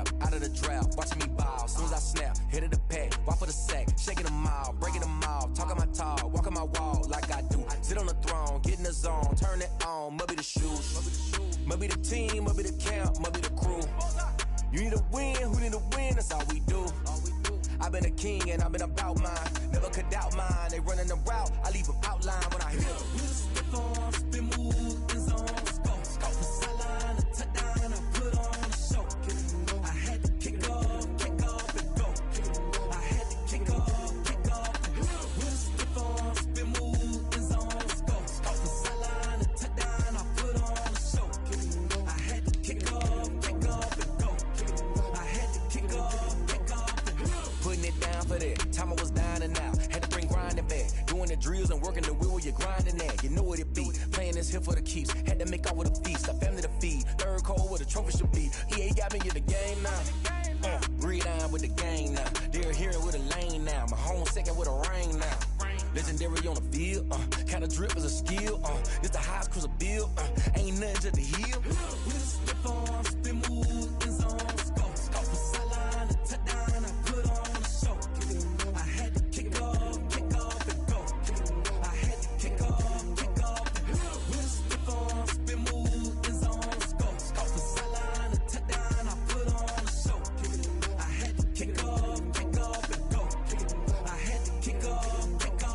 trap, out of the drought, watching me ball. Soon as I snap, hit of the pack, walk for the sack, shaking them all, breaking them all, talking my talk, walking my wall like I do. Sit on the throne, get in the zone, turn it on, must be the shoes, must be the team, must be the camp, must be the crew. You need a win, who need a win, that's all we do. I've been a king and I've been about mine, never could doubt mine. They running the route, I leave them outline when I hit them. Step on, spin move, in zone, scope, the sideline, the touchdown, I put on the show. I had to kick off and go. I had to kick off and go. Step on, spin move, in zone, scope, the sideline, the touchdown, I put on the show. I had to kick off and go. I had to kick off and go. Putting it down for that. Time I was down and out. Had to bring grinding back. Doing the drills and working the wheel where you're grinding at. You know what it be. Playing this here for the keeps. Had to make out with a feast. A family to feed. Third cold where the trophy should be. EA got me in the game now. Read on with the game now. They're hearing with a lane now. My home second with a rain now. Legendary on the field. Kind of drip is a skill. It's the highest cruiser bill. Ain't nothing just the heel. With a step on, spin move, in zone, scope the sideline, the touchdown, I put on the show. I had to kick off and go. I had to kick off. With a step on, spin move, in zone, scope the sideline, the touchdown, I put on the show. I had to kick off and go. I had to kick off and go.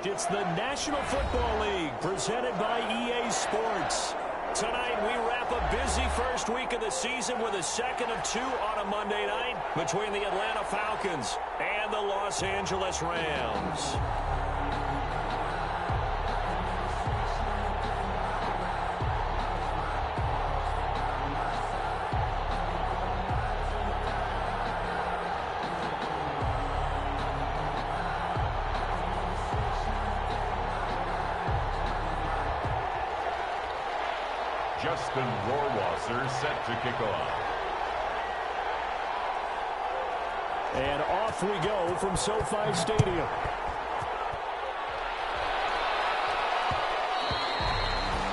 It's the National Football League presented by EA Sports. Tonight we wrap a busy first week of the season with a second of two on a Monday night between the Atlanta Falcons and the Los Angeles Rams. Justin Rohrwasser set to kick off. And off we go from SoFi Stadium.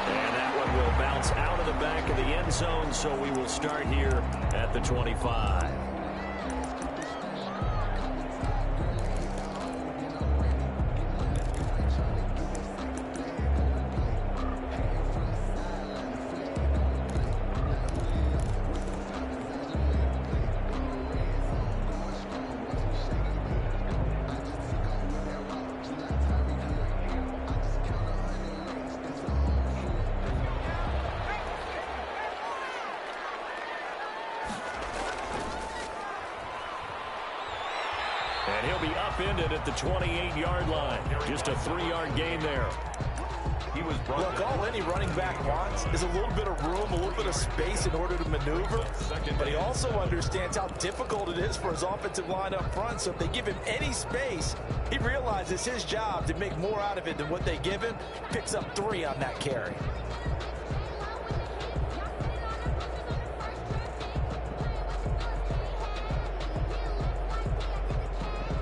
And that one will bounce out of the back of the end zone, so we will start here at the 25. And he'll be upended at the 28-yard line. Just a 3-yard gain there. Look, all any running back wants is a little bit of room, a little bit of space in order to maneuver. But he also understands how difficult it is for his offensive line up front. So if they give him any space, he realizes his job to make more out of it than what they give him. Picks up 3 on that carry.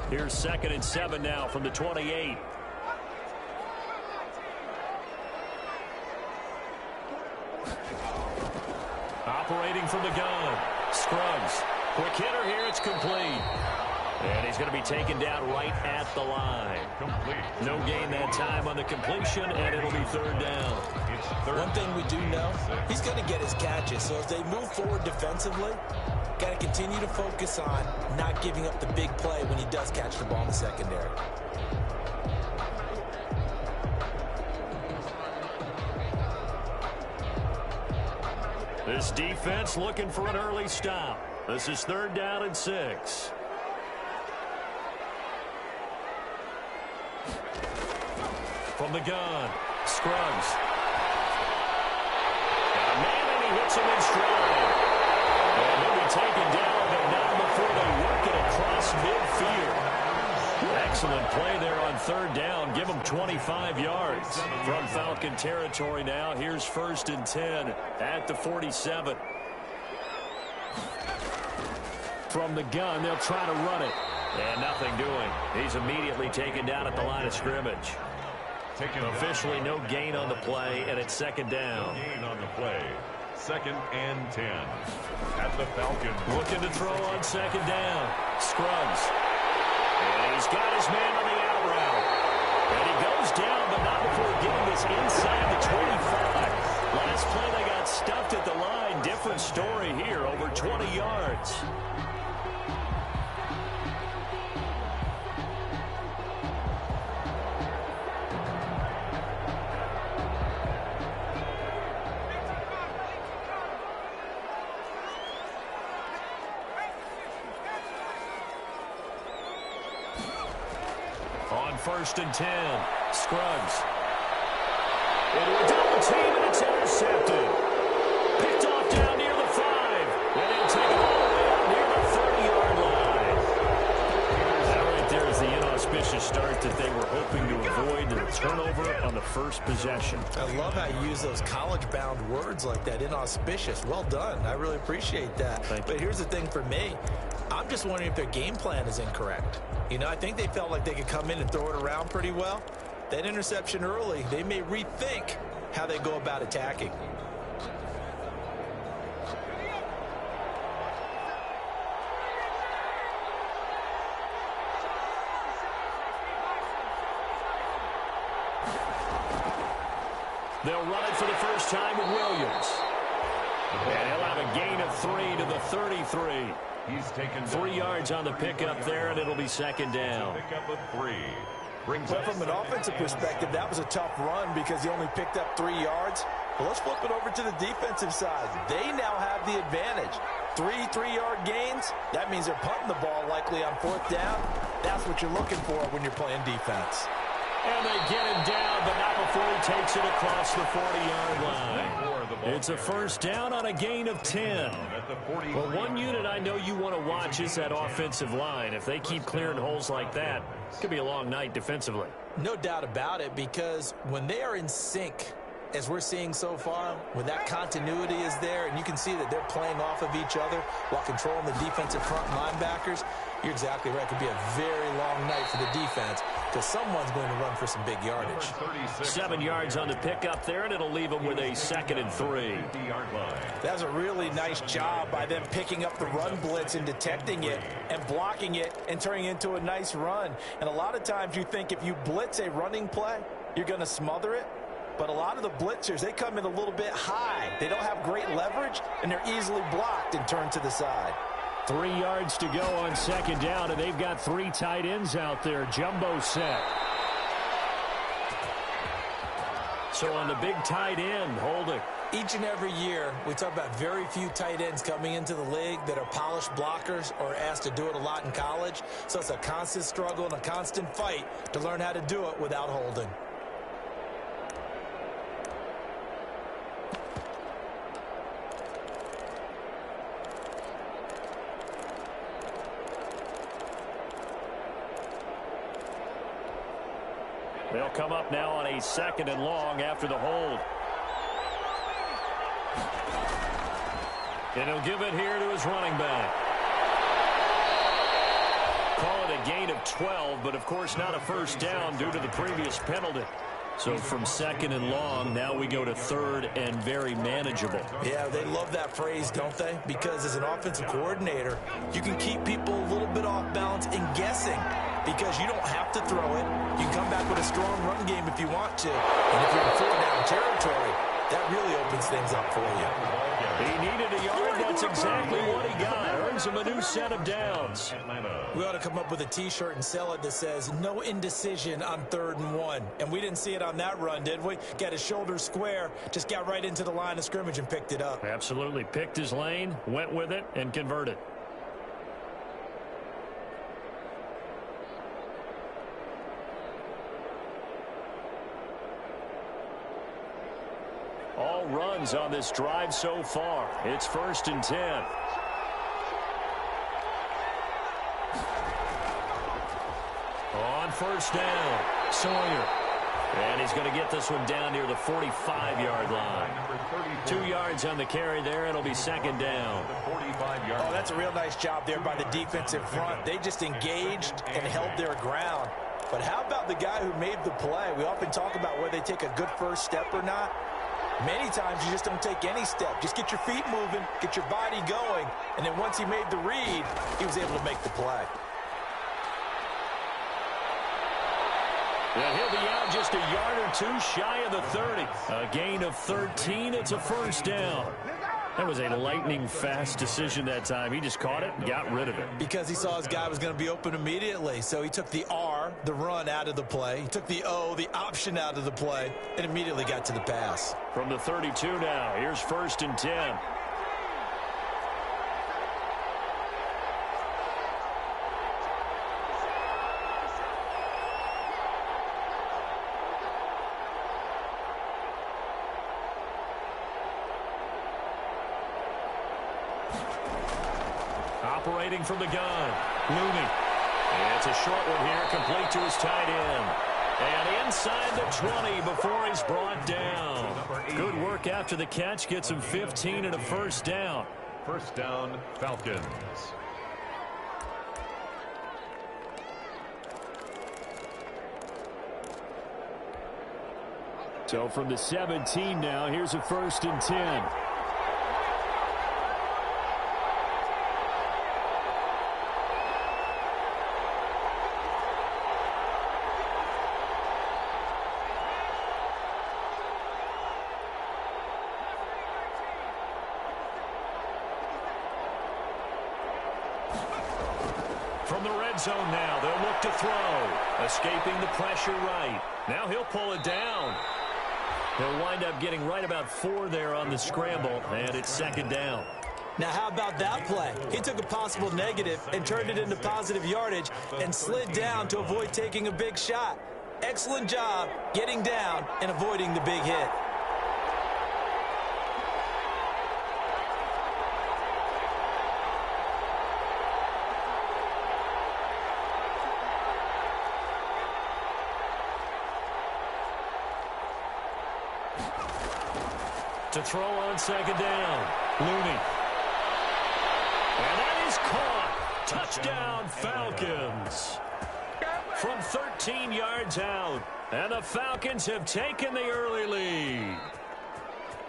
Here's 2nd and 7 now from the 28. Operating from the gun. Scruggs. Quick hitter here. It's complete. And he's going to be taken down right at the line. Complete. No gain that time on the completion, and it'll be 3rd down. One thing we do know, he's going to get his catches. So as they move forward defensively, got to continue to focus on not giving up the big play when he does catch the ball in the secondary. This defense looking for an early stop. This is 3rd down and 6. From the gun, Scruggs. Got a man, and he gets him in stride. And he'll be taken down, but not before they work it across midfield. Excellent play there on third down. Give them 25 yards. From Falcon territory now, here's 1st and 10 at the 47. From the gun, they'll try to run it. And nothing doing. He's immediately taken down at the line of scrimmage. Officially no gain on the play, and it's 2nd down. No gain on the play. 2nd and 10. At the Falcons. Looking to throw on 2nd down. Scruggs. And he's got his man on the out route. And he goes down, but not before getting this inside the 25. Last play they got stuffed at the line. Different story here, over 20 yards. On 1st and 10, Scruggs. Into a double team, and it's intercepted. Picked off down near the 5. And then taken all the way out near the 30-yard line. That right there is the inauspicious start that they were hoping to avoid, the turnover on the first possession. I love how you use those college-bound words like that, inauspicious. Well done. I really appreciate that. But here's the thing for me. I'm just wondering if their game plan is incorrect. You know, I think they felt like they could come in and throw it around pretty well. That interception early, they may rethink how they go about attacking. They'll run it for the first time with Williams. And he'll have a gain of 3 to the 33. He's taken 3 yards on the pickup there, and it'll be 2nd down. Pickup of 3. But from an offensive perspective, that was a tough run because he only picked up 3 yards. But let's flip it over to the defensive side. They now have the advantage. 3 3-yard gains. That means they're punting the ball likely on 4th down. That's what you're looking for when you're playing defense. And they get him down, but not before he takes it across the 40-yard line. It's a 1st down on a gain of 10. Well, one unit I know you want to watch is that offensive line. If they keep clearing holes like that, it could be a long night defensively. No doubt about it, because when they are in sync, as we're seeing so far, when that continuity is there and you can see that they're playing off of each other while controlling the defensive front linebackers, you're exactly right. It could be a very long night for the defense because someone's going to run for some big yardage. 7 yards on the pickup there, and it'll leave them with a 2nd and 3. That's a really nice job by them picking up the run blitz and detecting it and blocking it and turning it into a nice run. And a lot of times you think if you blitz a running play, you're going to smother it. But a lot of the blitzers, they come in a little bit high. They don't have great leverage, and they're easily blocked and turned to the side. 3 yards to go on 2nd down, and they've got 3 tight ends out there. Jumbo set. So on the big tight end, Holding. Each and every year, we talk about very few tight ends coming into the league that are polished blockers or asked to do it a lot in college. So it's a constant struggle and a constant fight to learn how to do it without holding. They'll come up now on a 2nd and long after the hold. And he'll give it here to his running back. Call it a gain of 12, but of course not a 1st down due to the previous penalty. So from 2nd and long, now we go to 3rd and very manageable. Yeah, they love that phrase, don't they? Because as an offensive coordinator, you can keep people a little bit off balance and guessing because you don't have to throw it. You can come back with a strong run game if you want to. And if you're in 4-down territory, that really opens things up for you. He needed a yard. That's exactly what he got. Earns him a new set of downs. We ought to come up with a T-shirt and sell it that says, no indecision on 3rd and 1. And we didn't see it on that run, did we? Got his shoulders square, just got right into the line of scrimmage and picked it up. Absolutely. Picked his lane, went with it, and converted. All runs on this drive so far. It's 1st and 10. On 1st down, Sawyer. And he's going to get this one down near the 45-yard line. 2 yards on the carry there. It'll be 2nd down. Oh, that's a real nice job there by the defensive front. They just engaged and held their ground. But how about the guy who made the play? We often talk about whether they take a good first step or not. Many times you just don't take any step. Just get your feet moving, get your body going, and then once he made the read, he was able to make the play. And he'll be out just a yard or two shy of the 30. A gain of 13. It's a 1st down. That was a lightning-fast decision that time. He just caught it and got rid of it. Because he saw his guy was going to be open immediately. So he took the R, the run, out of the play. He took the O, the option, out of the play, and immediately got to the pass. From the 32 now, here's 1st and 10. Operating from the gun, Looney. It's a short one here, complete to his tight end. And inside the 20 before he's brought down. Good work after the catch, gets him 15 and a 1st down. 1st down, Falcons. So from the 17 now, here's a 1st and 10. From the red zone now, they'll look to throw. Escaping the pressure right. Now he'll pull it down. He'll wind up getting right about 4 there on the scramble, and it's 2nd down. Now, how about that play? He took a possible negative and turned it into positive yardage and slid down to avoid taking a big shot. Excellent job getting down and avoiding the big hit. To throw on 2nd down, Looney. And that is caught. Touchdown, Falcons. From 13 yards out. And the Falcons have taken the early lead.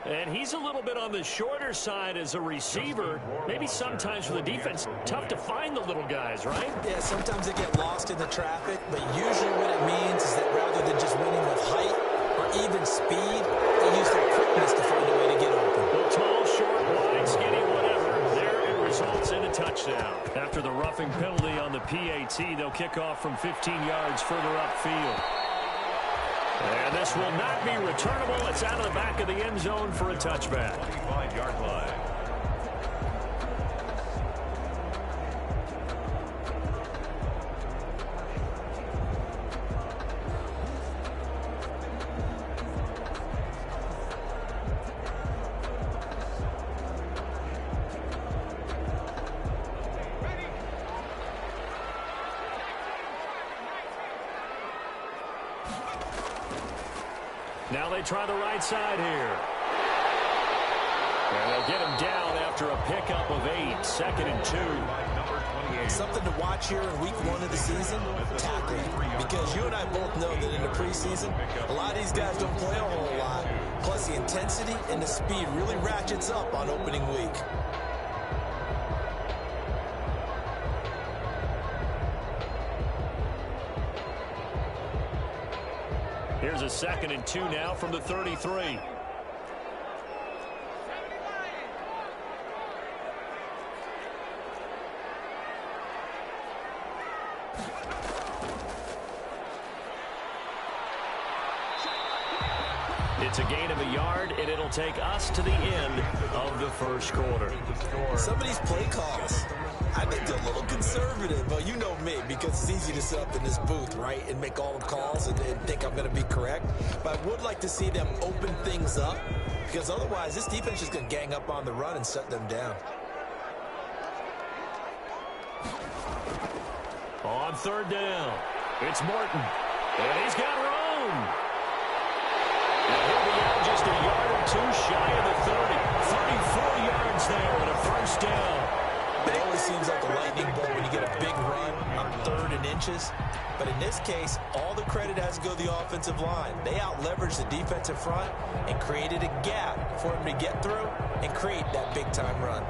And he's a little bit on the shorter side as a receiver. Maybe sometimes for the defense, tough to find the little guys, right? Yeah, sometimes they get lost in the traffic, but usually what it means is that rather than just winning with height or even speed, they use their quickness to find a way to get open. Well, tall, short, wide, skinny, whatever. There it results in a touchdown. After the roughing penalty on the PAT, they'll kick off from 15 yards further upfield. And this will not be returnable. It's out of the back of the end zone for a touchback. 25-yard line. Now they try the right side here. And they'll get him down after a pickup of 8, 2nd and 2. Something to watch here in week 1 of the season, tackling. Because you and I both know that in the preseason, a lot of these guys don't play a whole lot. Plus the intensity and the speed really ratchets up on opening week. Here's a 2nd and 2 now from the 33. It's a gain of a yard, and it'll take us to the end of the 1st quarter. Some of these play calls, I think they're a little conservative, but you know me, because it's easy to sit up in this booth, right, and make all the calls and think I'm going to be correct. But I would like to see them open things up, because otherwise this defense is going to gang up on the run and shut them down. On third down, it's Morton, and he's got room. And he'll be out just a yard or two shy of the 30. 34 yards there and a first down. It always seems like a lightning bolt when you get a big run on third and inches. But in this case, all the credit has to go to the offensive line. They out-leveraged the defensive front and created a gap for him to get through and create that big-time run.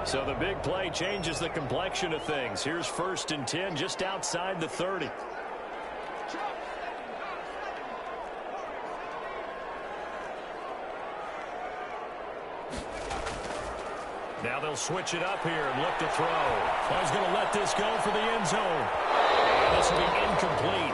So the big play changes the complexion of things. Here's 1st and 10 just outside the 30. Now they'll switch it up here and look to throw. Oh, he's going to let this go for the end zone. And this will be incomplete.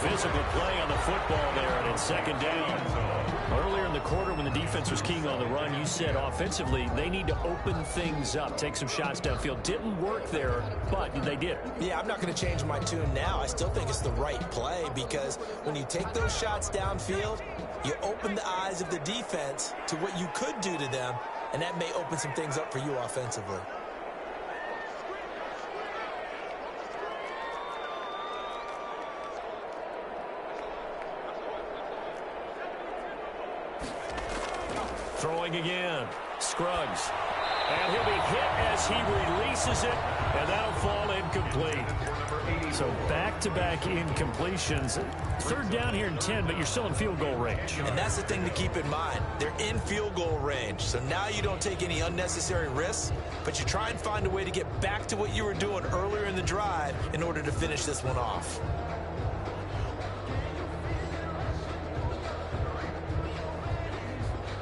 Physical play on the football there, and it's 2nd down. Earlier in the quarter when the defense was keying on the run, you said offensively they need to open things up, take some shots downfield. Didn't work there, but they did. Yeah, I'm not going to change my tune now. I still think it's the right play because when you take those shots downfield, you open the eyes of the defense to what you could do to them, and that may open some things up for you offensively. Throwing again. Scruggs. And he'll be hit as he releases it, and that'll fall incomplete. So back-to-back incompletions. 3rd down here in 10, but you're still in field goal range. And that's the thing to keep in mind. They're in field goal range. So now you don't take any unnecessary risks, but you try and find a way to get back to what you were doing earlier in the drive in order to finish this one off.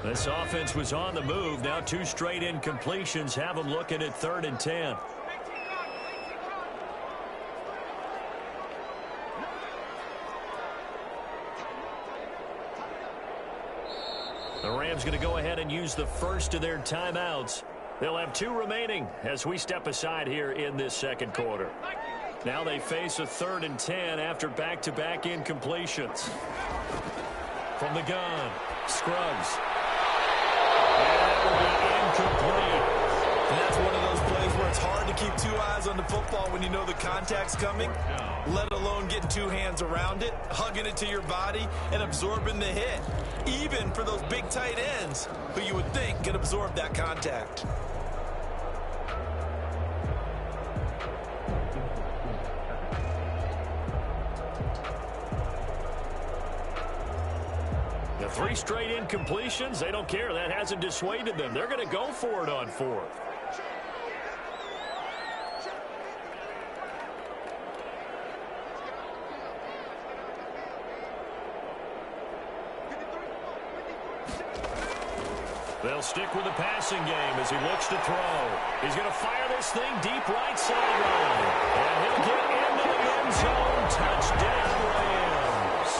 This offense was on the move. Now 2 straight incompletions have them looking at 3rd and 10. The Rams going to go ahead and use the first of their timeouts. They'll have 2 remaining as we step aside here in this 2nd quarter. Now they face a 3rd and 10 after back-to-back incompletions. From the gun, Scruggs. Incomplete. And that's one of those plays where it's hard to keep 2 eyes on the football when you know the contact's coming, let alone getting 2 hands around it, hugging it to your body, and absorbing the hit. Even for those big tight ends who you would think could absorb that contact. The 3 straight incompletions, they don't care. That hasn't dissuaded them. They're going to go for it on 4th. They'll stick with the passing game as he looks to throw. He's going to fire this thing deep right sideline. And he'll get into the end zone. Touchdown, Rams.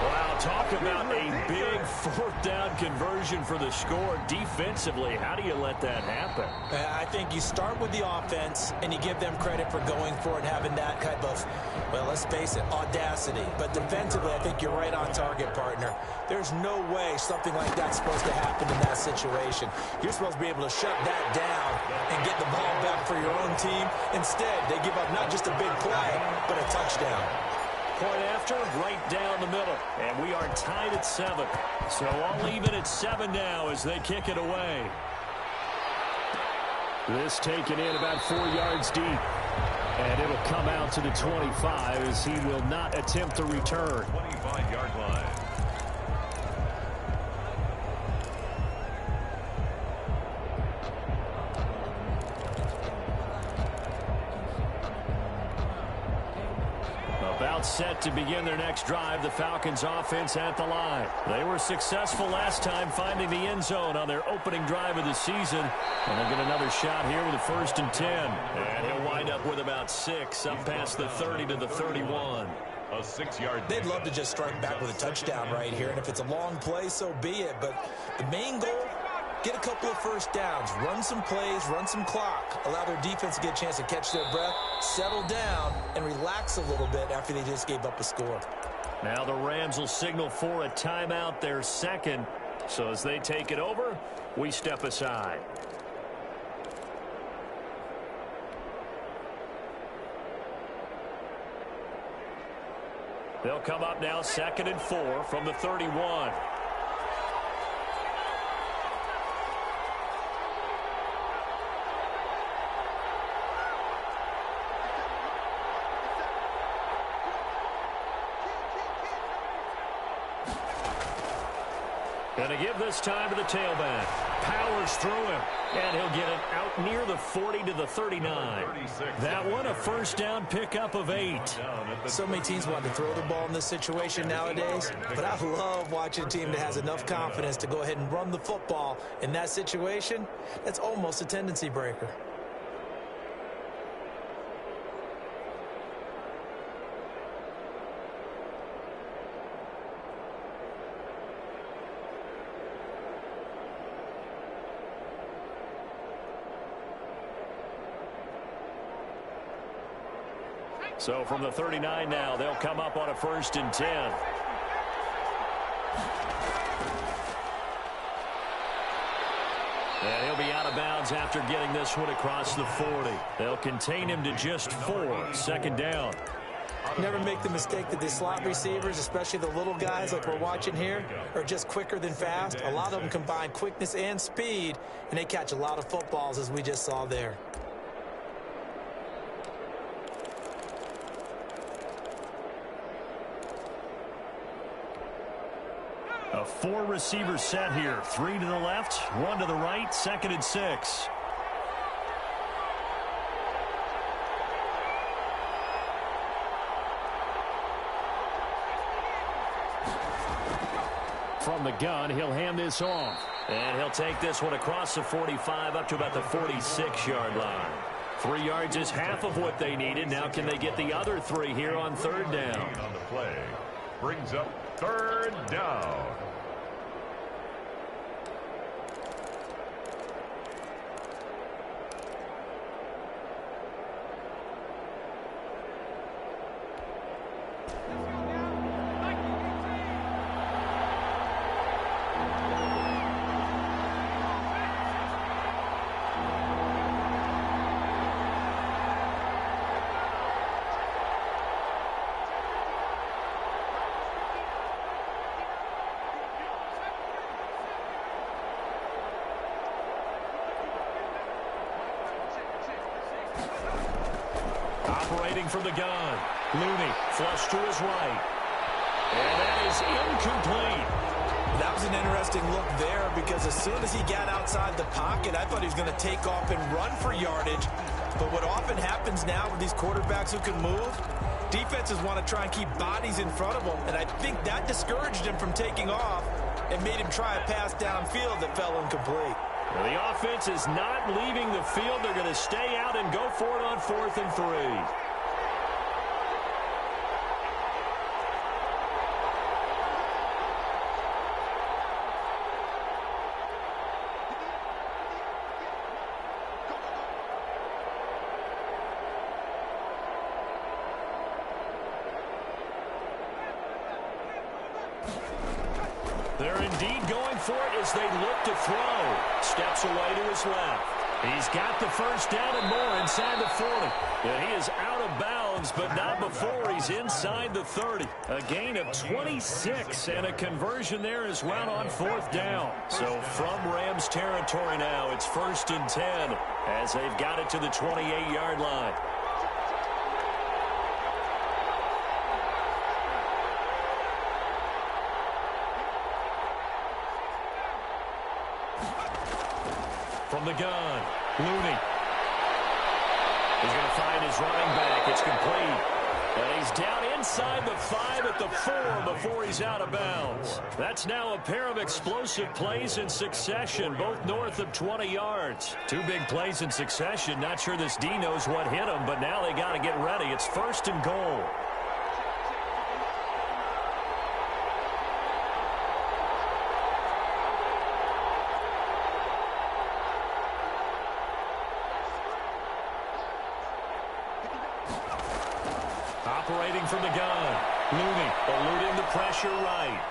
Wow, talk about a big 4th down conversion for the score. Defensively, how do you let that happen? I think you start with the offense and you give them credit for going for it, having that type of, well, let's face it, audacity. But defensively, I think you're right on target, partner. There's no way something like that's supposed to happen in that situation. You're supposed to be able to shut that down and get the ball back for your own team. Instead, they give up not just a big play, but a touchdown. Point after, right down the middle. And we are tied at 7. So I'll leave it at 7 now as they kick it away. This taken in about 4 yards deep. And it'll come out to the 25 as he will not attempt to return. 25-yard line. About set to begin their next drive, the Falcons offense at the line. They were successful last time finding the end zone on their opening drive of the season. And they'll get another shot here with a 1st and 10. And he'll wind up with about 6 up past the 30 to the 31. A 6-yard. They'd love to just strike back with a touchdown right here. And if it's a long play, so be it. But the main goal get a couple of first downs, run some plays, run some clock, allow their defense to get a chance to catch their breath, settle down, and relax a little bit after they just gave up a score. Now the Rams will signal for a timeout, their second. So as they take it over, we step aside. They'll come up now 2nd and 4 from the 31. Going to give this time to the tailback. Powers through him, and he'll get it out near the 40 to the 39. That one a first down pickup of 8. So many teams want to throw the ball in this situation nowadays, but I love watching a team that has enough confidence to go ahead and run the football in that situation. That's almost a tendency breaker. So from the 39 now, they'll come up on a 1st and 10. And he'll be out of bounds after getting this one across the 40. They'll contain him to just 4. 2nd down. Never make the mistake that the slot receivers, especially the little guys like we're watching here, are just quicker than fast. A lot of them combine quickness and speed, and they catch a lot of footballs, as we just saw there. A 4-receiver set here. 3 to the left, 1 to the right, 2nd and 6. From the gun, he'll hand this off. And he'll take this one across the 45 up to about the 46-yard line. 3 yards is half of what they needed. Now can they get the other 3 here on 3rd down? On the play. Brings up 3rd down. Operating from the gun. Looney, flush to his right. And that is incomplete. That was an interesting look there because as soon as he got outside the pocket, I thought he was going to take off and run for yardage. But what often happens now with these quarterbacks who can move, defenses want to try and keep bodies in front of them. And I think that discouraged him from taking off and made him try a pass downfield that fell incomplete. Well, the offense is not leaving the field. They're going to stay out and go for it on 4th and 3. They're indeed going for it as they look to throw. Steps away to his left. He's got the first down and more inside the 40. And he is out of bounds, but not before he's inside the 30. A gain of 26 and a conversion there as well on 4th down. So from Rams territory now, it's 1st and 10 as they've got it to the 28-yard line. From the gun, Looney. He's going to find his running back. It's complete. And he's down inside the 5 at the 4 before he's out of bounds. That's now a pair of explosive plays in succession, both north of 20 yards. 2 big plays in succession. Not sure this D knows what hit him, but now they got to get ready. It's 1st and goal. Operating from the gun. Looney eluding the pressure right.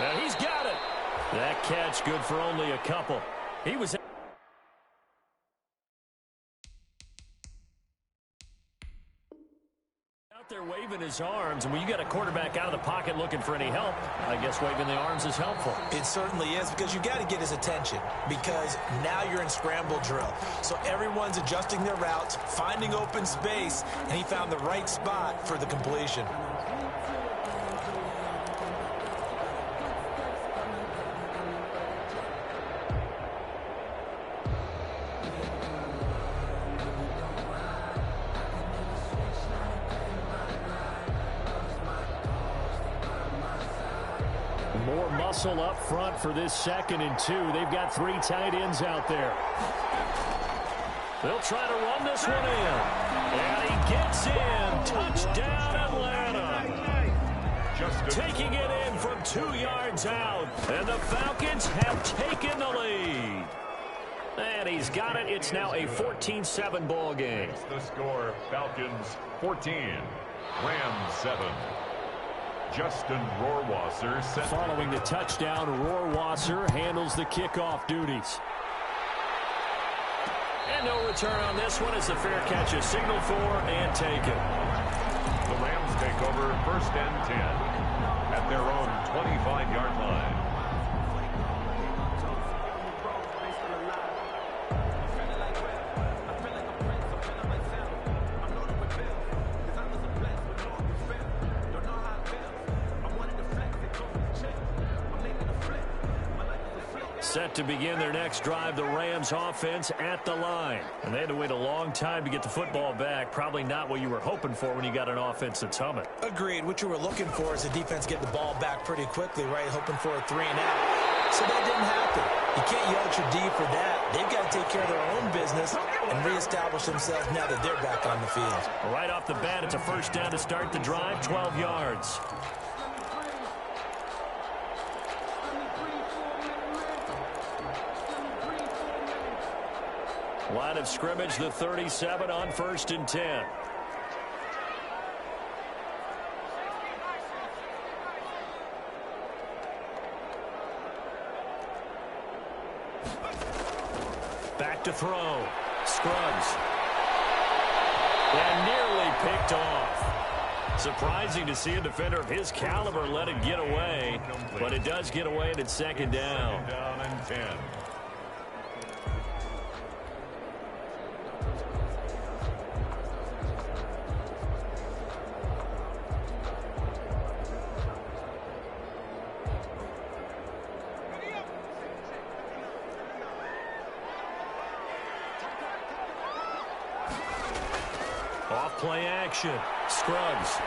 And he's got it. That catch good for only a couple. He was out there waving his arms, and when you got a quarterback out of the pocket looking for any help, I guess waving the arms is helpful. It certainly is, because you got to get his attention, because now you're in scramble drill. So everyone's adjusting their routes, finding open space, and he found the right spot for the completion. More muscle up front for this 2nd and 2. They've got 3 tight ends out there. They'll try to run this one in. And he gets in. Touchdown, Atlanta. Taking it in from 2 yards out. And the Falcons have taken the lead. And he's got it. It's now a 14-7 ball game. The score, Falcons 14, Rams 7. Justin Rohrwasser set. Following the touchdown, Rohrwasser handles the kickoff duties. And no return on this one as the fair catch is signaled for and taken. The Rams take over 1st and 10 at their own 25-yard line. Set to begin their next drive, the Rams offense at the line. And they had to wait a long time to get the football back. Probably not what you were hoping for when you got an offense that's humming. Agreed. What you were looking for is the defense getting the ball back pretty quickly, right? Hoping for a 3 and out. So that didn't happen. You can't yell at your D for that. They've got to take care of their own business and reestablish themselves now that they're back on the field. Right off the bat, it's a 1st down to start the drive, 12 yards. Line of scrimmage, the 37 on 1st and 10. Back to throw. Scruggs. And nearly picked off. Surprising to see a defender of his caliber let it get away, but it does get away and it's 2nd down. 2nd down and 10. Play action. Scruggs.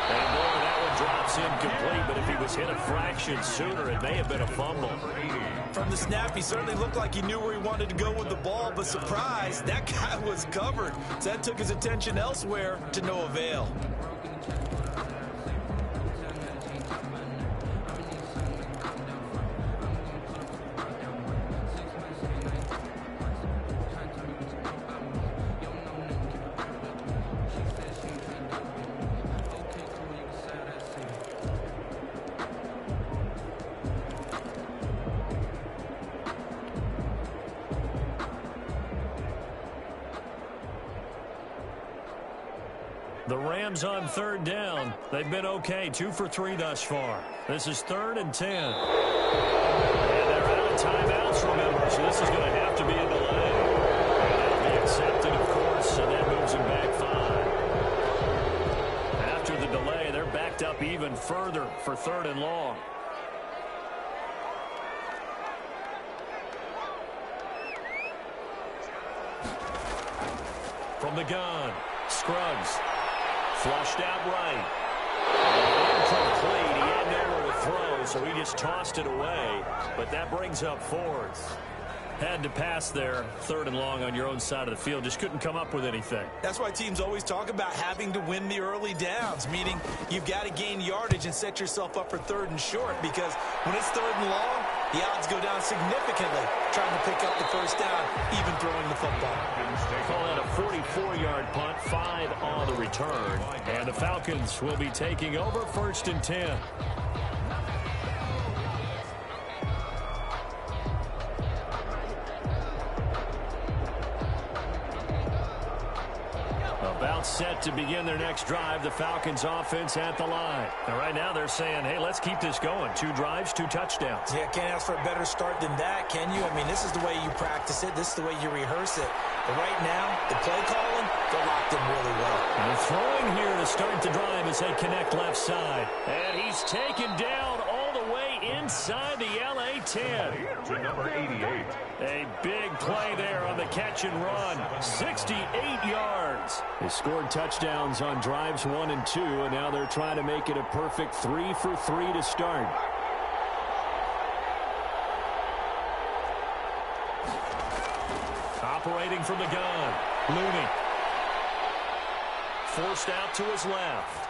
And boy, that one drops incomplete, but if he was hit a fraction sooner, it may have been a fumble. From the snap, he certainly looked like he knew where he wanted to go with the ball, but surprise, that guy was covered. So that took his attention elsewhere to no avail. The Rams on 3rd down. They've been okay, 2 for 3 thus far. This is 3rd and 10. And they're out of timeouts, remember, so this is going to have to be a delay. And that'll be accepted, of course, and that moves them back 5. After the delay, they're backed up even further for 3rd and long. From the gun, Scruggs. Flushed out right. Incomplete. He had nowhere to throw, so he just tossed it away. But that brings up 4th. Had to pass there, 3rd and long on your own side of the field. Just couldn't come up with anything. That's why teams always talk about having to win the early downs, meaning you've got to gain yardage and set yourself up for 3rd and short, because when it's 3rd and long, the odds go down significantly trying to pick up the first down, even throwing the football. Call that a 44-yard punt, 5 on the return. And the Falcons will be taking over 1st and 10. About set to begin their next drive, the Falcons offense at the line. And right now they're saying, hey, let's keep this going. 2 drives, 2 touchdowns. Yeah, can't ask for a better start than that, can you? I mean, this is the way you practice it. This is the way you rehearse it. But right now, the play calling, they're locked in really well. And throwing here to start the drive as they connect left side. And he's taken down all the way inside the LA 10. To number 88. A big play there on the catch and run. 68 yards. They scored touchdowns on drives 1 and 2, and now they're trying to make it a perfect 3 for 3 to start. Operating from the gun, Looney. Forced out to his left.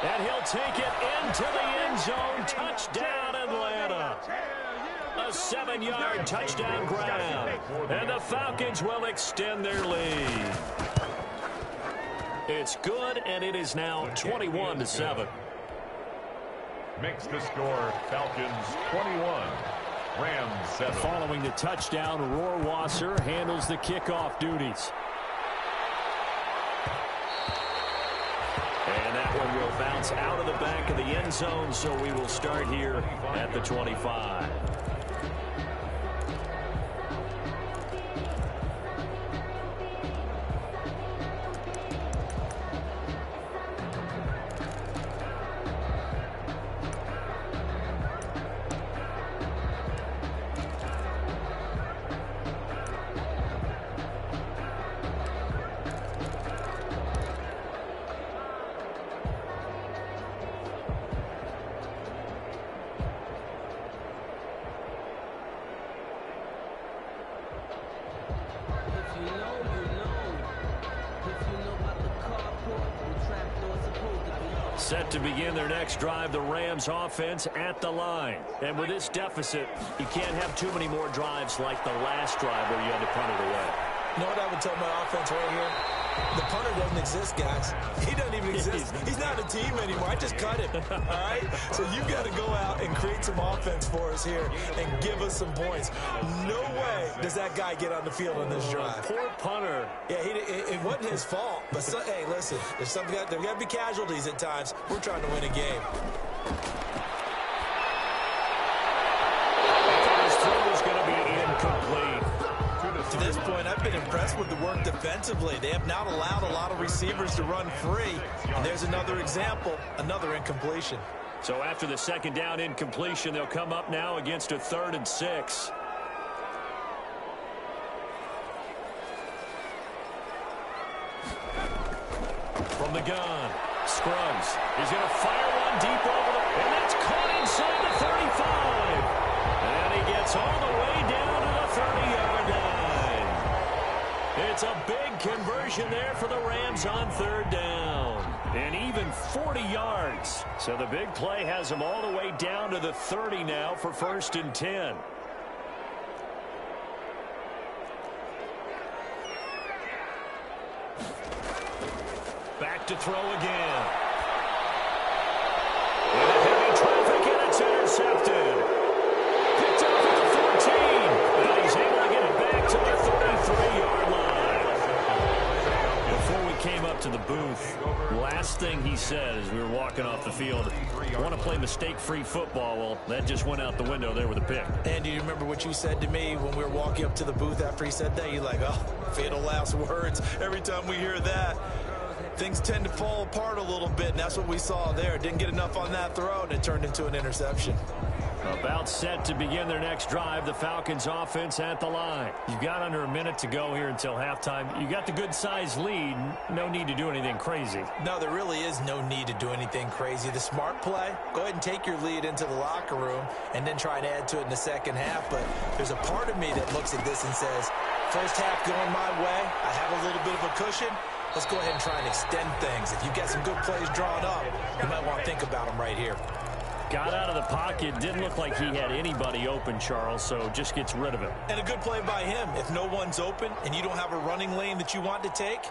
And he'll take it into the end zone. Touchdown, Atlanta. A 7-yard touchdown grab. And the Falcons will extend their lead. It's good, and it is now 21-7. Makes the score Falcons 21, Rams 7. Following the touchdown, Rohrwasser handles the kickoff duties. And that one will bounce out of the back of the end zone, so we will start here at the 25. Set to begin their next drive, the Rams offense at the line. And with this deficit, you can't have too many more drives like the last drive where you had to punt it away. You know what I would tell my offense right here? The punter doesn't exist, guys. He doesn't even exist. He's not a team anymore. I just cut him, all right? So you've got to go out and create some offense for us here and give us some points. No way does that guy get on the field on this drive. Poor punter. Yeah, it wasn't his fault. But, hey, listen, there's got to be casualties at times. We're trying to win a game. His throw is going to be incomplete. To this point, I've been impressed with the work defensively. They have not allowed a lot of receivers to run free. And there's another example, another incompletion. So after the second down incompletion, they'll come up now against a 3rd and 6. From the gun, Scruggs. He's going to fire one deep over the... And that's caught inside the 35. And he gets all the way down to the 30-yard line. It's a big conversion there for the Rams on 3rd down. And even 40 yards. So the big play has them all the way down to the 30 now for 1st and 10. Back to throw again. Into heavy traffic, and it's intercepted. Picked up at the 14, but he's able to get it back to the 33-yard line. Before we came up to the booth, last thing he said as we were walking off the field, want to play mistake-free football. Well, that just went out the window there with a pick. And do you remember what you said to me when we were walking up to the booth after he said that? You're like, oh, fatal last words. Every time we hear that, things tend to fall apart a little bit, and that's what we saw there. Didn't get enough on that throw, and it turned into an interception. About set to begin their next drive, the Falcons offense at the line. You've got under a minute to go here until halftime. You got the good-sized lead. No need to do anything crazy. No, there really is no need to do anything crazy. The smart play, go ahead and take your lead into the locker room and then try and add to it in the second half. But there's a part of me that looks at this and says, first half going my way, I have a little bit of a cushion. Let's go ahead and try and extend things. If you get some good plays drawn up, you might want to think about them right here. Got out of the pocket. Didn't look like he had anybody open, Charles, so just gets rid of it. And a good play by him. If no one's open and you don't have a running lane that you want to take,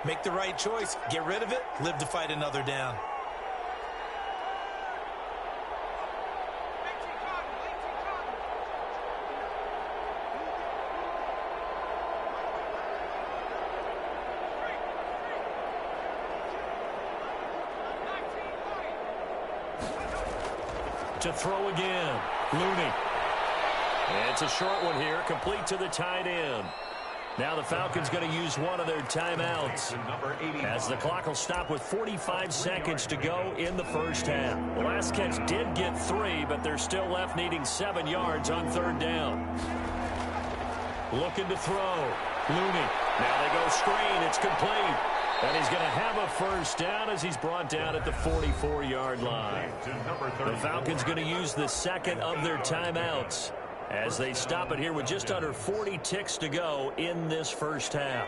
make the right choice. Get rid of it. Live to fight another down. To throw again. Looney. It's a short one here, complete to the tight end. Now the Falcons going to use one of their timeouts, as the clock will stop with 45 seconds to go in the first half. The last catch did get 3, but they're still left needing 7 yards on third down. Looking to throw. Looney. Now they go screen. It's complete. And he's going to have a first down as he's brought down at the 44-yard line. The Falcons going to use the second of their timeouts as they stop it here with just under 40 ticks to go in this first half.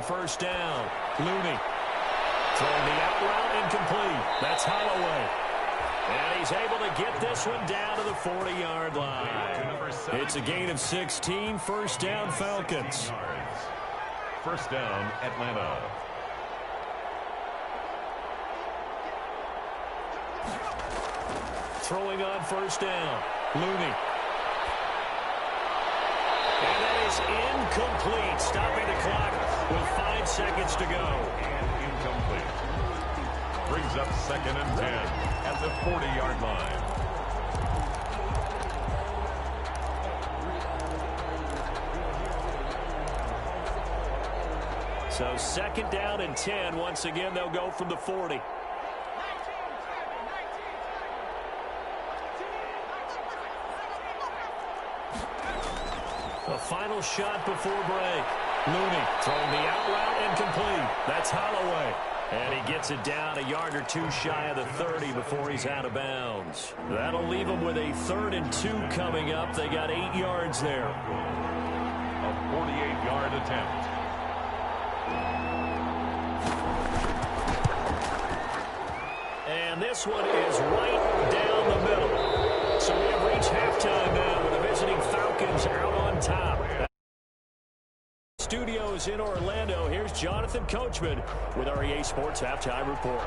First down. Looney throwing the out route incomplete. That's Holloway. And he's able to get this one down to the 40-yard line. It's a gain of 16. First down, Falcons. First down, Atlanta. Throwing on first down. Looney. And that is incomplete, stopping the clock with 5 seconds to go. And incomplete. Brings up 2nd and 10 at the 40-yard line. So 2nd down and 10. Once again, they'll go from the 40. The final shot before break. Looney throwing the out route incomplete. That's Holloway. And he gets it down a yard or 2 shy of the 30 before he's out of bounds. That'll leave them with a 3rd and 2 coming up. They got 8 yards there. A 48-yard attempt. And this one is right down the middle. So we have reached halftime now with the visiting Falcons out on top. Studios in Orlando, here's Jonathan Coachman with our EA Sports Halftime Report.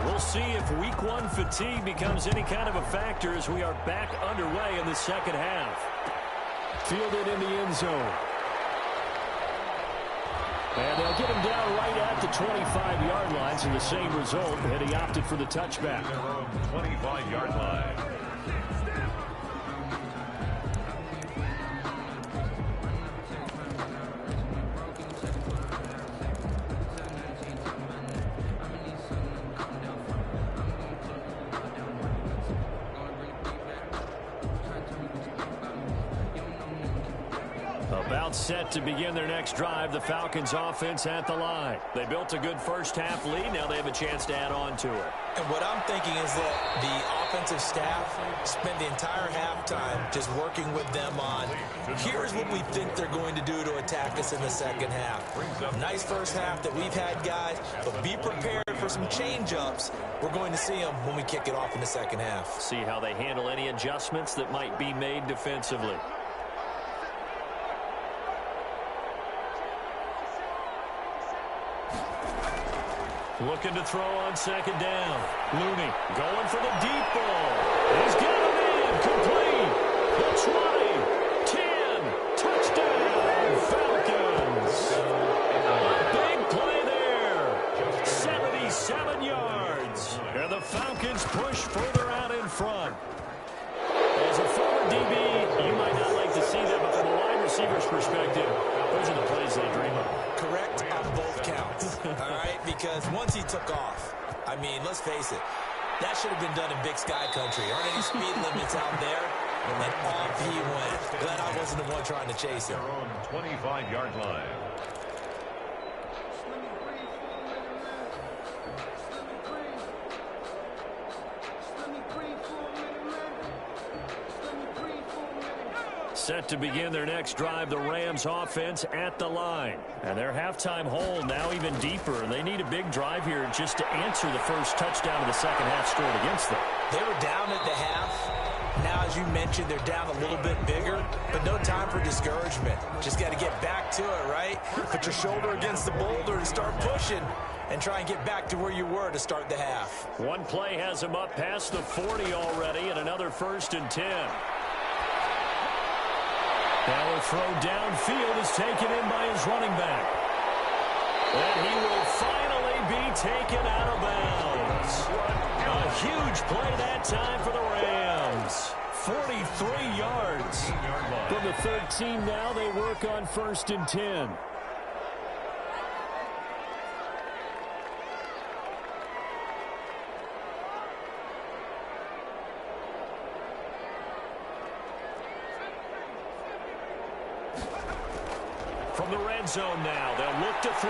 We'll see if Week 1 fatigue becomes any kind of a factor as we are back underway in the second half. Fielded in the end zone. And they'll get him down right at the 25-yard line, so the same result, and he opted for the touchback. Their own 25-yard line. About set to begin their next drive, the Falcons offense at the line. They built a good first half lead. Now they have a chance to add on to it. And what I'm thinking is that the offensive staff spent the entire halftime just working with them on, here's what we think they're going to do to attack us in the second half. Nice first half that we've had, guys, but be prepared for some change-ups. We're going to see them when we kick it off in the second half. See how they handle any adjustments that might be made defensively. Looking to throw on second down. Looney going for the deep ball. He's got him in. Complete. The 20. 10. Touchdown, Falcons. A big play there. 77 yards. And the Falcons push further out in front. As a former DB, you might not like to see that, but from a wide receiver's perspective, Those are the plays they dream of. Correct on both counts, all right? Because once he took off, I mean, let's face it, that should have been done in Big Sky Country. Aren't any speed limits out there? And off he went. Glad I wasn't the one trying to chase him. Their own 25-yard line. Set to begin their next drive, the Rams offense at the line. And their halftime hole now even deeper. They need a big drive here just to answer the first touchdown of the second half scored against them. They were down at the half. Now, as you mentioned, they're down a little bit bigger, but no time for discouragement. Just got to get back to it, right? Put your shoulder against the boulder and start pushing and try and get back to where you were to start the half. One play has them up past the 40 already, and another 1st and 10. Now a throw downfield is taken in by his running back. And he will finally be taken out of bounds. A huge play that time for the Rams. 43 yards. From the 13 now, they work on 1st and 10. From the red zone now, they'll look to throw.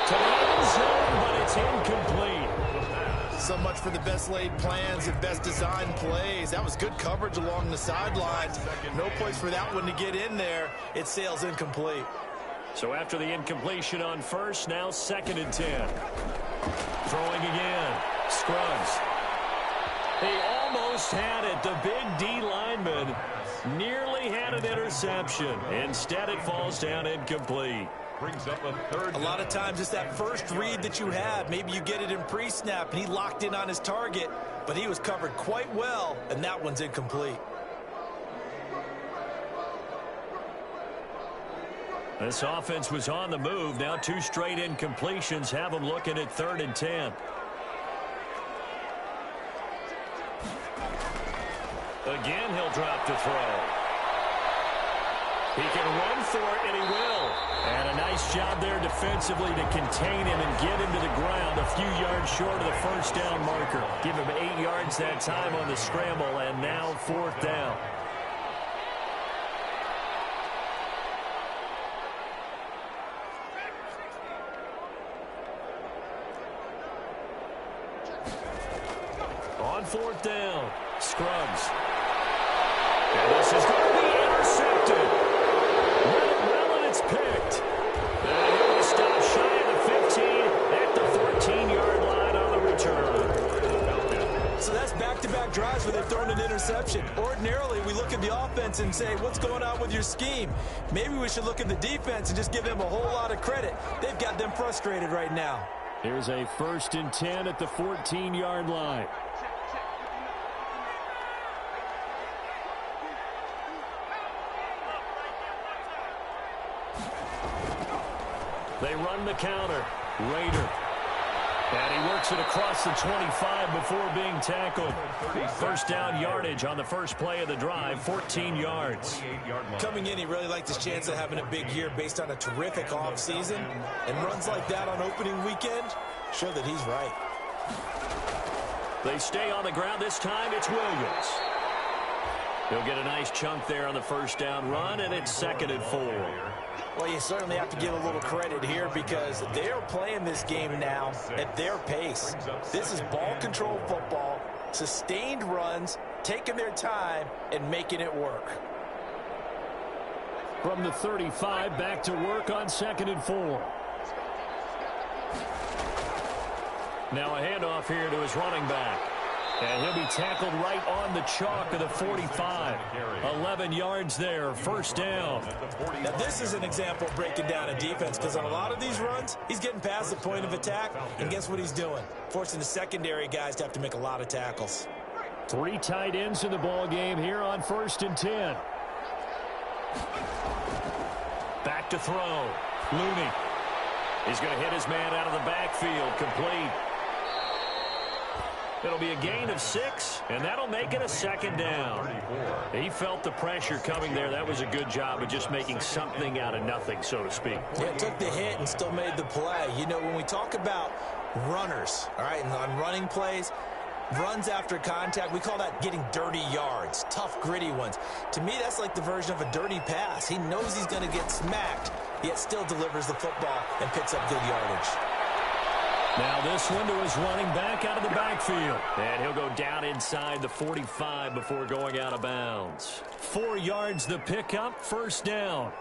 To the end zone, but it's incomplete. So much for the best laid plans and best designed plays. That was good coverage along the sidelines. No place for that one to get in there. It sails incomplete. So after the incompletion on 1st, now 2nd and 10. Throwing again. Scruggs. He almost had it. The big D lineman nearly had an interception. Instead, it falls down incomplete. Brings up a third. A lot of times it's that first read that you have. Maybe you get it in pre-snap, and he locked in on his target, but he was covered quite well, and that one's incomplete. This offense was on the move. Now 2 straight incompletions have them looking at 3rd and 10. Again, he'll drop to throw. He can run for it, and he will. And a nice job there defensively to contain him and get him to the ground a few yards short of the 1st down marker. Give him 8 yards that time on the scramble, and now 4th down. On 4th down, Scruggs. And this is going to be intercepted. Well, and it's picked. And he will stop shy of the 15 at the 14-yard line on the return. So that's back-to-back drives where they've thrown an interception. Ordinarily, we look at the offense and say, what's going on with your scheme? Maybe we should look at the defense and just give them a whole lot of credit. They've got them frustrated right now. Here's a 1st and 10 at the 14-yard line. They run the counter. Raider. And he works it across the 25 before being tackled. 1st down yardage on the first play of the drive, 14 yards. Coming in, he really liked his chance of having a big year based on a terrific offseason. And runs like that on opening weekend show that he's right. They stay on the ground. This time it's Williams. He'll get a nice chunk there on the 1st down run, and it's 2nd and 4. Well, you certainly have to give a little credit here because they're playing this game now at their pace. This is ball control football, sustained runs, taking their time, and making it work. From the 35, back to work on 2nd and 4. Now a handoff here to his running back. And he'll be tackled right on the chalk of the 45. 11 yards there, 1st down. Now this is an example of breaking down a defense because on a lot of these runs, he's getting past the point of attack. And guess what he's doing? Forcing the secondary guys to have to make a lot of tackles. 3 tight ends in the ball game here on 1st and 10. Back to throw. Looney. He's going to hit his man out of the backfield. Complete. It'll be a gain of 6, and that'll make it a second down. He felt the pressure coming there. That was a good job of just making something out of nothing, so to speak. Yeah, took the hit and still made the play. You know, when we talk about runners, all right, and on running plays, runs after contact, we call that getting dirty yards, tough, gritty ones. To me, that's like the version of a dirty pass. He knows he's going to get smacked, yet still delivers the football and picks up good yardage. Now this one to his running back out of the backfield. And he'll go down inside the 45 before going out of bounds. 4 yards the pickup, first down.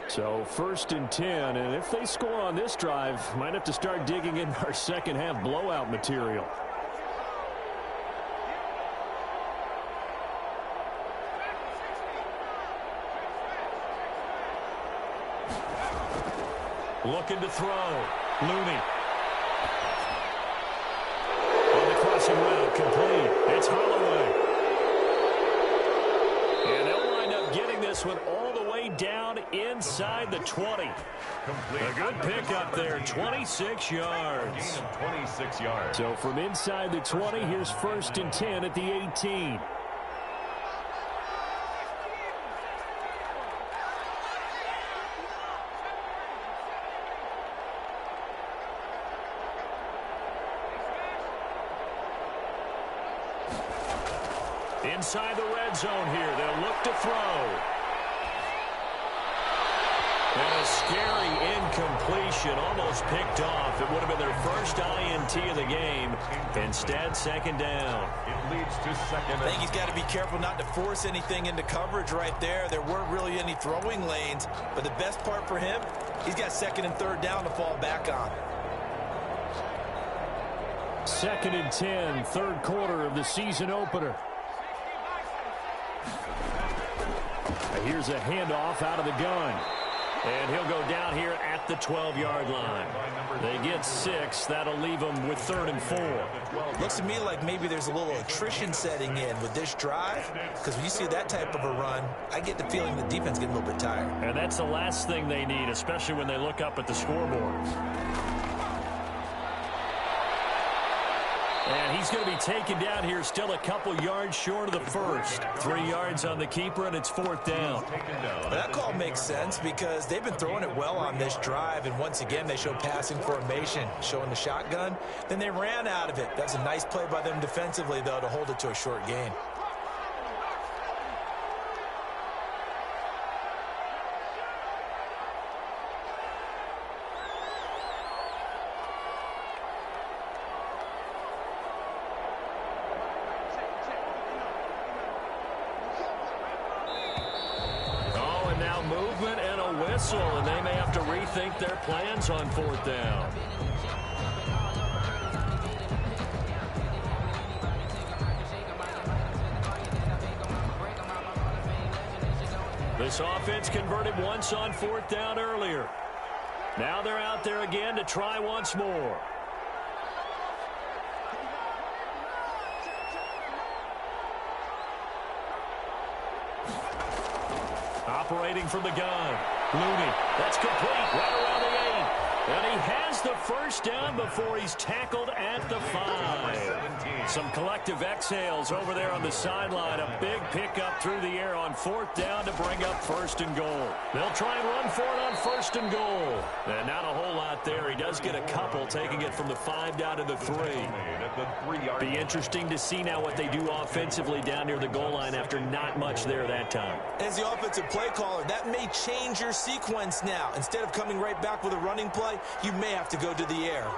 So 1st and 10, and if they score on this drive, might have to start digging in our second half blowout material. Looking to throw. Looney. On the crossing route, complete. It's Holloway. And they'll wind up getting this one all the way down inside the 20. A good pickup there, 26 yards. 26 yards. So from inside the 20, here's 1st and 10 at the 18. Inside the red zone here, they'll look to throw. And a scary incompletion, almost picked off. It would have been their first INT of the game. Instead, second down. It leads to second. I think he's got to be careful not to force anything into coverage right there. There weren't really any throwing lanes, but the best part for him, he's got 2nd and 3rd down to fall back on. 2nd and 10, 3rd quarter of the season opener. Here's a handoff out of the gun. And he'll go down here at the 12-yard line. They get 6. That'll leave them with 3rd and 4. Looks to me like maybe there's a little attrition setting in with this drive, because when you see that type of a run, I get the feeling the defense getting a little bit tired. And that's the last thing they need, especially when they look up at the scoreboard. And he's going to be taken down here still a couple yards short of the first. 3 yards on the keeper, and it's 4th down. Well, that call makes sense because they've been throwing it well on this drive, and once again they show passing formation, showing the shotgun. Then they ran out of it. That's a nice play by them defensively, though, to hold it to a short gain. And they may have to rethink their plans on 4th down. This offense converted once on 4th down earlier. Now they're out there again to try once more. Operating from the gun. Looney, that's complete, right around the 8. And he has the first down before he's tackled at the 5. Some collective exhales over there on the sideline. A big pickup through the air on 4th down to bring up 1st and goal. They'll try and run for it on 1st and goal. And not a whole lot there. He does get a couple, taking it from the 5 down to the 3. Be interesting to see now what they do offensively down near the goal line after not much there that time. As the offensive play caller, that may change your sequence now. Instead of coming right back with a running play, you may have to go to the air.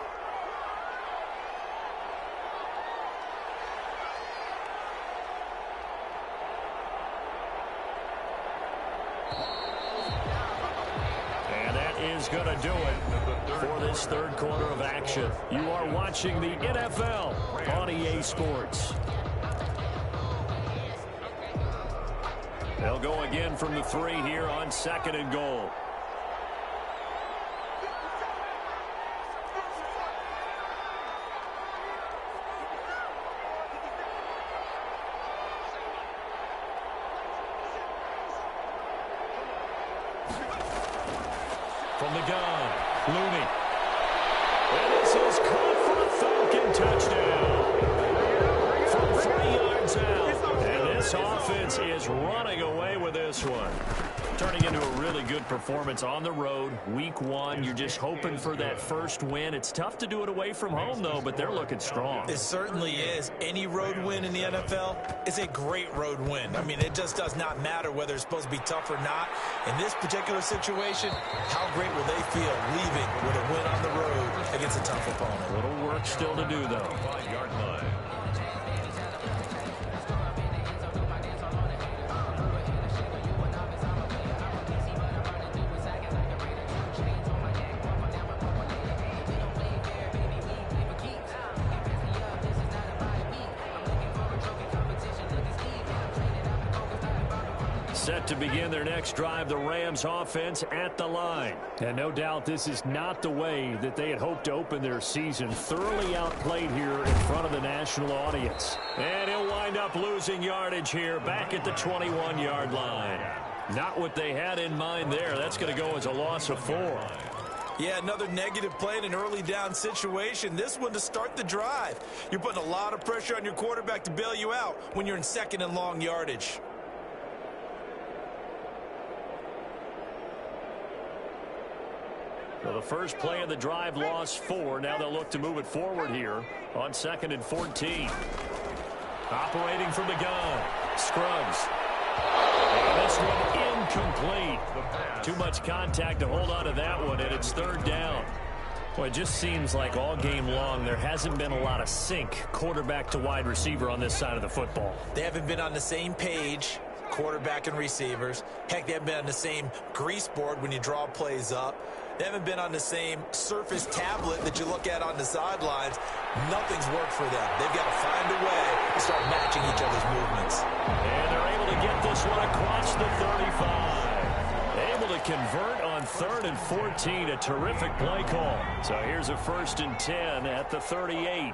And that is going to do it for this 3rd quarter of action. You are watching the NFL on EA Sports. They'll go again from the 3 here on 2nd and goal. From the gun, Looney. And this is caught for a Falcon touchdown. From 3 yards out. And this offense is running away with this one. Turning into a really good performance on the road. Week 1, you're just hoping for that first win. It's tough to do it away from home, though, but they're looking strong. It certainly is. Any road win in the NFL is a great road win. I mean, it just does not matter whether it's supposed to be tough or not. In this particular situation, how great will they feel leaving with a win on the road against a tough opponent? A little work still to do, though. 5-yard line. Set to begin their next drive, the Rams offense at the line. And no doubt this is not the way that they had hoped to open their season. Thoroughly outplayed here in front of the national audience. And he'll wind up losing yardage here back at the 21-yard line. Not what they had in mind there. That's going to go as a loss of 4. Yeah, another negative play in an early down situation. This one to start the drive. You're putting a lot of pressure on your quarterback to bail you out when you're in second and long yardage. So the first play of the drive lost 4. Now they'll look to move it forward here on 2nd and 14. Operating from the gun, Scruggs. And this one incomplete. Too much contact to hold on to that one, and it's 3rd down. Well, it just seems like all game long there hasn't been a lot of sync quarterback to wide receiver on this side of the football. They haven't been on the same page, quarterback and receivers. Heck, they haven't been on the same grease board when you draw plays up. They haven't been on the same surface tablet that you look at on the sidelines. Nothing's worked for them. They've got to find a way to start matching each other's movements. And they're able to get this one across the 35. Able to convert on 3rd and 14. A terrific play call. So here's a 1st and 10 at the 38.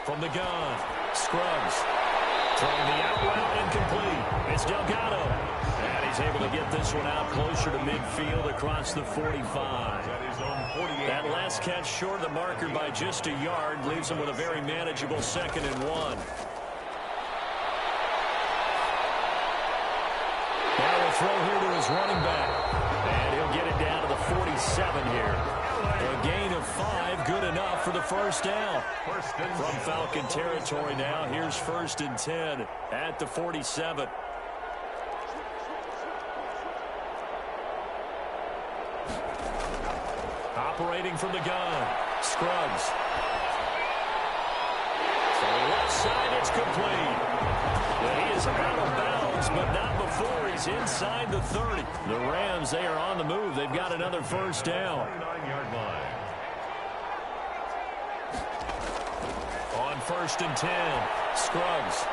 From the gun, Scruggs. Throwing the out route incomplete. It's Delgado. And he's able to get this one out closer to midfield across the 45. That last catch short of the marker by just a yard leaves him with a very manageable 2nd and 1. Now we'll throw here to his running back. And he'll get it down to the 47 here. A gain of 5, good enough for the 1st down. From Falcon territory now, here's 1st and 10 at the 47. Operating from the gun, Scruggs. So left side, it's complete. Well, he is out of bounds, but not before he's inside the 30. The Rams, they are on the move. They've got another 1st down. 9-yard line. On 1st and 10, Scruggs.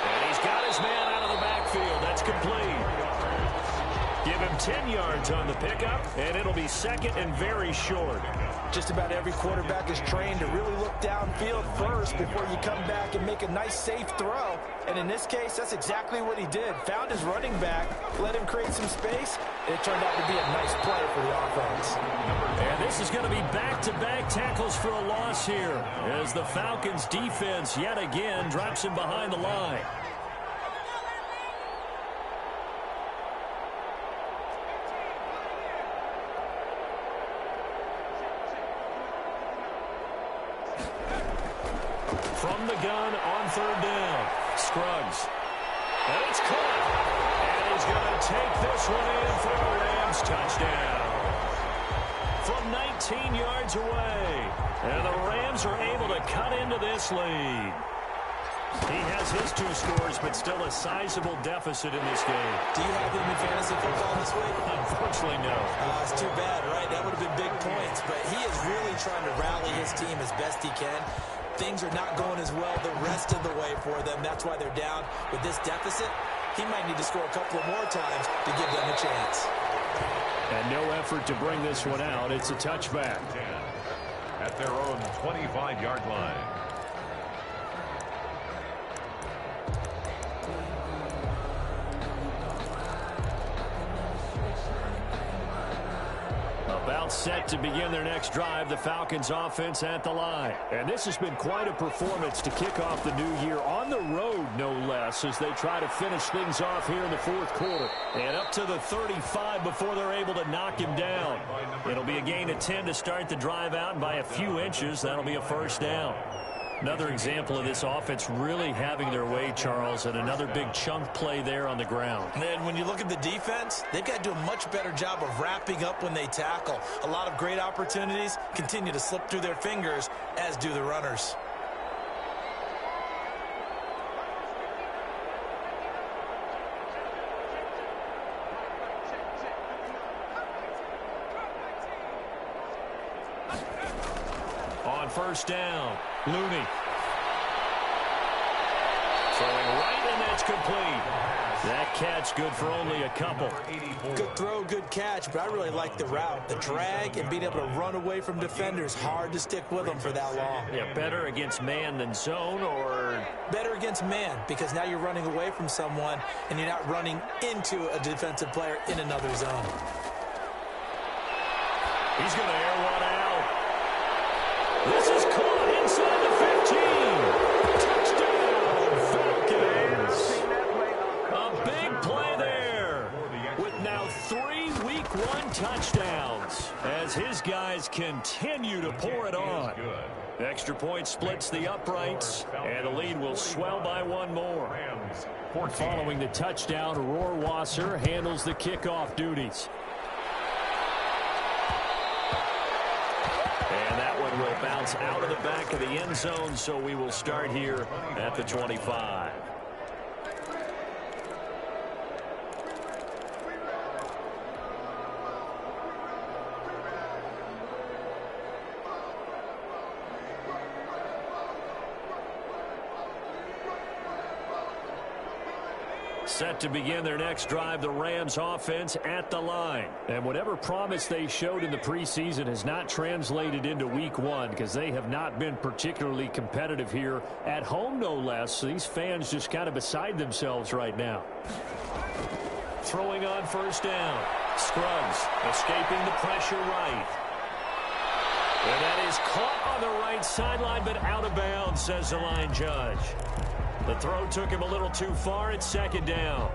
And he's got his man out of the backfield. That's complete. Give him 10 yards on the pickup, and it'll be 2nd and very short. Just about every quarterback is trained to really look downfield first before you come back and make a nice, safe throw. And in this case, that's exactly what he did. Found his running back, let him create some space, and it turned out to be a nice play for the offense. And this is going to be back-to-back tackles for a loss here as the Falcons' defense yet again drops him behind the line. From the gun on 3rd down, Scruggs. And it's caught. And he's going to take this one in for a Rams touchdown. From 19 yards away. And the Rams are able to cut into this lead. He has his 2 scores, but still a sizable deficit in this game. Do you have him in fantasy football this week? Unfortunately, no. It's too bad, right? That would have been big points. But he is really trying to rally his team as best he can. Things are not going as well the rest of the way for them. That's why they're down with this deficit. He might need to score a couple of more times to give them a chance. And no effort to bring this one out. It's a touchback. At their own 25-yard line. All set to begin their next drive. The Falcons offense at the line. And this has been quite a performance to kick off the new year on the road, no less, as they try to finish things off here in the fourth quarter. And up to the 35 before they're able to knock him down. It'll be a gain of 10 to start the drive out, and by a few inches, that'll be a first down. Another example of this offense really having their way, Charles, and another big chunk play there on the ground. And when you look at the defense, they've got to do a much better job of wrapping up when they tackle. A lot of great opportunities continue to slip through their fingers, as do the runners. On first down, Looney. Throwing right, and that's complete. That catch good for only a couple. Good throw, good catch, but I really like the route. The drag and being able to run away from defenders, hard to stick with them for that long. Yeah, better against man than zone, or? Better against man, because now you're running away from someone and you're not running into a defensive player in another zone. He's going to air one out. This is caught inside the 15. Touchdown, Falcons. A big play there with now 3 Week 1 touchdowns as his guys continue to pour it on. Extra point splits the uprights, and the lead will swell by one more. Following the touchdown, Rohrwasser handles the kickoff duties. And that one will bounce out of the back of the end zone, so we will start here at the 25. Set to begin their next drive, the Rams offense at the line. And whatever promise they showed in the preseason has not translated into Week 1 because they have not been particularly competitive here at home, no less. So these fans just kind of beside themselves right now. Throwing on first down. Scruggs escaping the pressure right. And that is caught on the right sideline, but out of bounds, says the line judge. The throw took him a little too far. It's second down.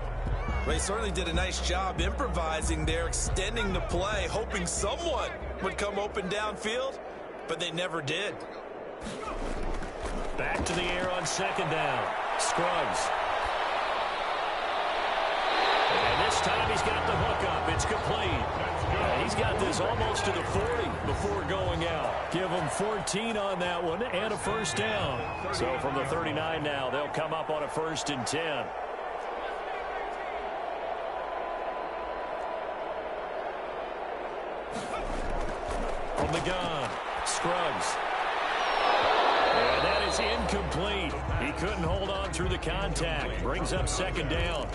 Well, he certainly did a nice job improvising there, extending the play, hoping someone would come open downfield, but they never did. Back to the air on second down. Scruggs. And this time he's got the hook up. It's complete. And he's got this almost to the 40 before going out. Give him 14 on that one and a first down. So from the 39 now, they'll come up on a 1st and 10. From the gun, Scruggs. And that is incomplete. He couldn't hold on through the contact. Brings up second down.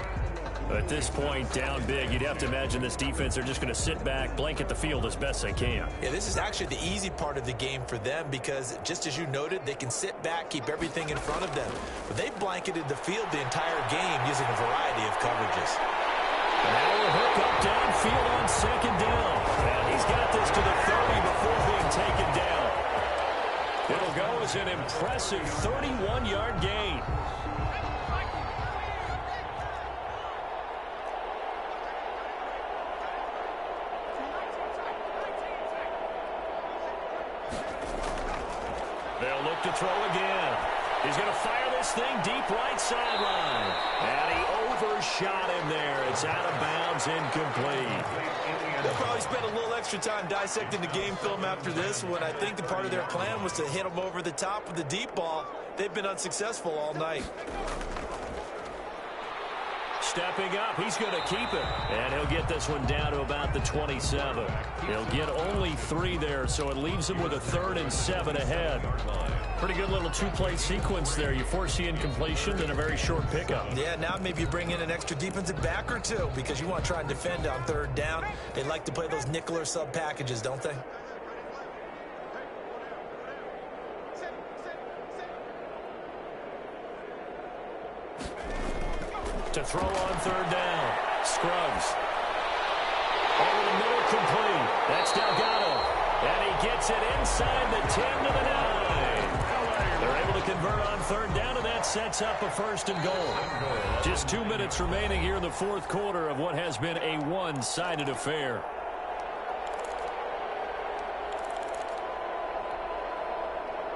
At this point, down big, you'd have to imagine this defense, they're just going to sit back, blanket the field as best they can. Yeah, this is actually the easy part of the game for them because, just as you noted, they can sit back, keep everything in front of them. But they blanketed the field the entire game using a variety of coverages. Now a hook up downfield on second down. And he's got this to the 30 before being taken down. It'll go as an impressive 31-yard gain. They'll look to throw again. He's going to fire this thing deep right sideline. And he overshot him there. It's out of bounds, incomplete. They'll probably spend a little extra time dissecting the game film after this one. I think the part of their plan was to hit him over the top with the deep ball. They've been unsuccessful all night. Stepping up, he's going to keep it. And he'll get this one down to about the 27. He'll get only 3 there, so it leaves him with a 3rd and 7 ahead. Pretty good little 2-play sequence there. You force the incompletion and a very short pickup. Yeah, now maybe you bring in an extra defensive back or two because you want to try and defend on 3rd down. They like to play those nickel or sub packages, don't they? To throw on 3rd down. Scruggs. Over the middle, complete. That's Delgado. And he gets it inside the 10 to the 9. They're able to convert on third down, and that sets up a 1st and goal. Just 2 minutes remaining here in the fourth quarter of what has been a one-sided affair.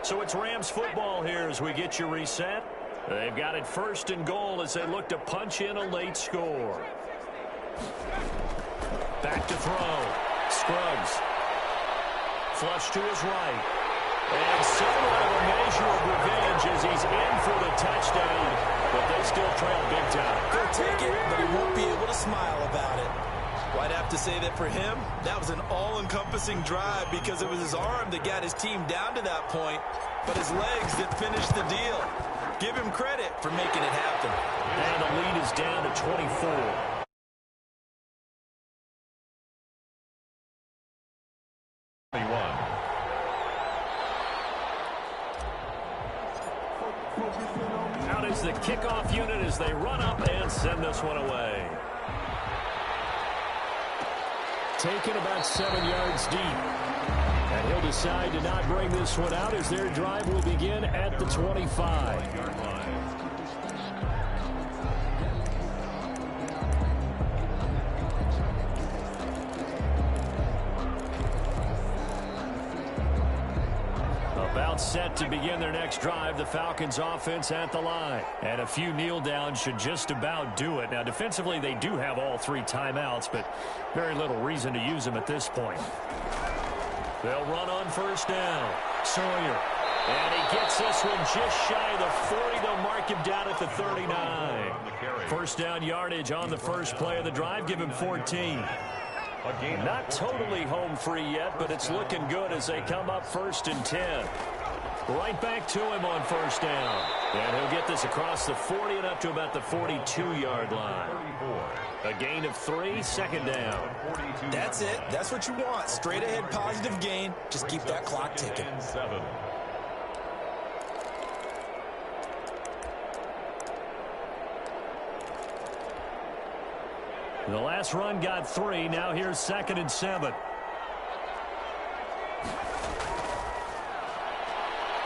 So it's Rams football here as we get you reset. They've got it 1st and goal as they look to punch in a late score. Back to throw. Scruggs. Flush to his right. And somewhat of a measure of revenge as he's in for the touchdown. But they still trail big time. He'll take it, but he won't be able to smile about it. Well, I'd have to say that for him, that was an all-encompassing drive because it was his arm that got his team down to that point, but his legs that finished the deal. Give him credit for making it happen. And the lead is down to 24. Out is the kickoff unit as they run up and send this one away. Taken about 7 yards deep. And he'll decide to not bring this one out as their drive will begin at the 25. About set to begin their next drive, the Falcons offense at the line. And a few kneel downs should just about do it. Now, defensively, they do have all 3 timeouts, but very little reason to use them at this point. They'll run on 1st down. Sawyer. And he gets this one just shy of the 40. They'll mark him down at the 39. 1st down yardage on the first play of the drive. Give him 14. Not totally home free yet, but it's looking good as they come up 1st and 10. Right back to him on 1st down. And he'll get this across the 40 and up to about the 42-yard line. A gain of 3, 2nd down. That's it. That's what you want. Straight ahead positive gain. Just keep that clock ticking. The last run got 3. Now here's 2nd and 7.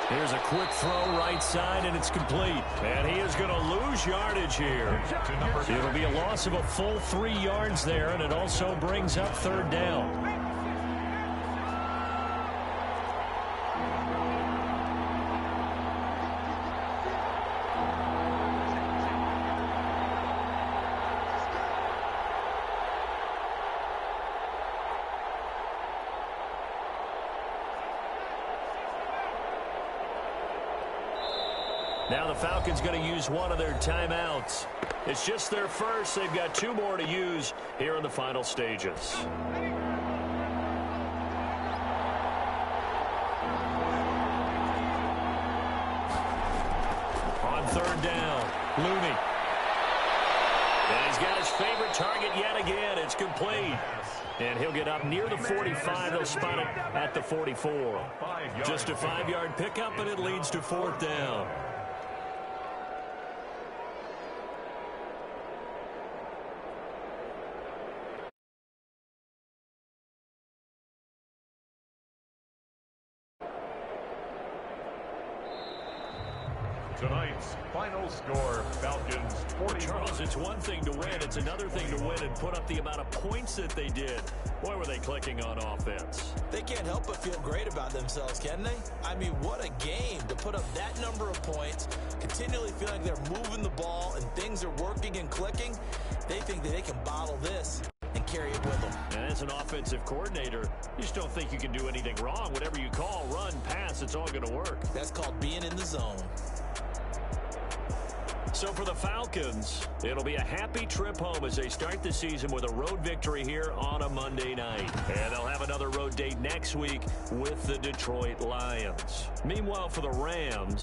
Here's a quick throw right side, and it's complete. And he is going to lose yardage here. It'll be a loss of a full 3 yards there, and it also brings up 3rd down. Now the Falcons going to use one of their timeouts. It's just their first. They've got 2 more to use here in the final stages. On 3rd down, Looney. And he's got his favorite target yet again. It's complete. And he'll get up near the 45. They'll spot it at the 44. Just a 5-yard pickup, and it leads to 4th down. Tonight's final score, Falcons 40. Charles, it's one thing to win. It's another thing to win and put up the amount of points that they did. Boy, were they clicking on offense. They can't help but feel great about themselves, can they? I mean, what a game to put up that number of points, continually feeling like they're moving the ball and things are working and clicking. They think that they can bottle this and carry it with them. And as an offensive coordinator, you just don't think you can do anything wrong. Whatever you call, run, pass, it's all going to work. That's called being in the zone. So for the Falcons, it'll be a happy trip home as they start the season with a road victory here on a Monday night. And they'll have another road date next week with the Detroit Lions. Meanwhile, for the Rams,